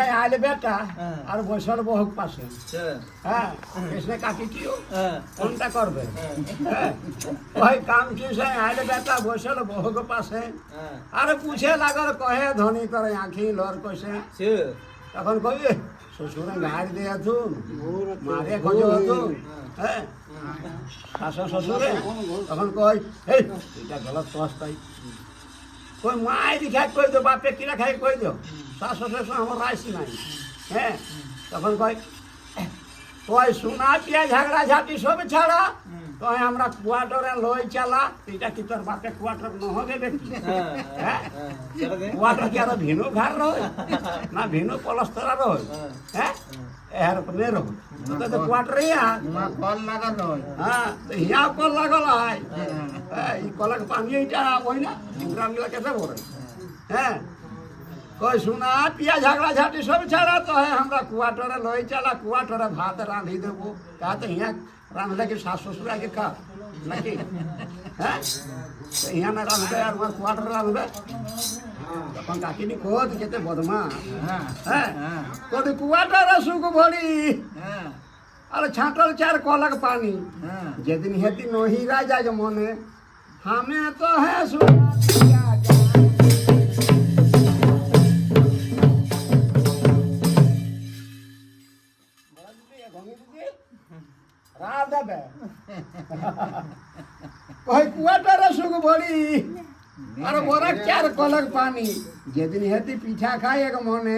आले बेटा আর বছর বহুক পাশে হ্যাঁ এসে কাকি কিও কোনটা করবে ওই কাম কি সে আলে বেটা বছর বহুক পাশে আর পুছে লাগল কহে ধনী করে আঁখি লর কইছে তখন কইবে শ্বশুরে গাড়ি দিয়ে তুন মারে খোঁজো তুন হ্যাঁ শাশু শ্বশুরে তখন কই এই এটা গলত কস্তাই কই মাই দিখা কই দো বাপে কিনা খাই কই দো শাশু শ্বশুর আমার রাইছি নাই হ্যাঁ তখন কই কই সোনা পিয়া ঝগড়া ঝাঁটি সব ছাড়া কই আমরা কোয়ার্টারে লই চালা এটা কি তোর বাপে কোয়ার্টার ন হবে ব্যক্তি হ্যাঁ কোয়ার্টার কি আর ভিনু ঘর রয় না ভিনু পলস্তরা রয় হ্যাঁ এর কমে রয় তো তো কোয়ার্টার ইয়া কল লাগল হ্যাঁ ইয়া কল লাগল আই এই কলক পানি এটা ওই না গ্রামগুলা কেসে বলে হ্যাঁ কই সোনা পিয়া ঝগড়া ঝাঁটি সব ছাড়া তো হ্যাঁ আমরা কোয়ার্টারে লই চালা কোয়ার্টারে ভাত রাঁধি দেবো তাতে ইয়া রাঁধলে কি শাশু শ্বশুর আগে খা নাকি হ্যাঁ ইয়া না রাঁধবে আর আমার কোয়ার্টারে রাঁধবে তখন কাকিনি খোঁজ খেতে বদমা হ্যাঁ কদি কোয়ার্টারে সুখ ভরি আর ছাঁটল চার কলক পানি যেদিন হেতি নহিরা যায় মনে হামে তো হ্যাঁ সোনা পিয়া কুয়াটারে সুখ ভরি আর বড় চার কলক পানি যেদিন হেতি পিঠা খাই এক মনে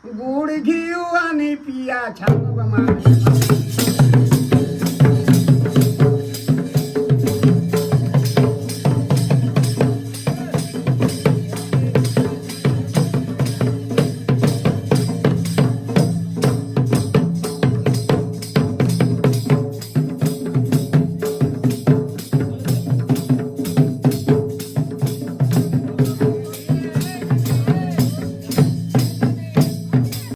গুড় ঘিউ আনি পিয়া ছাড়ব মা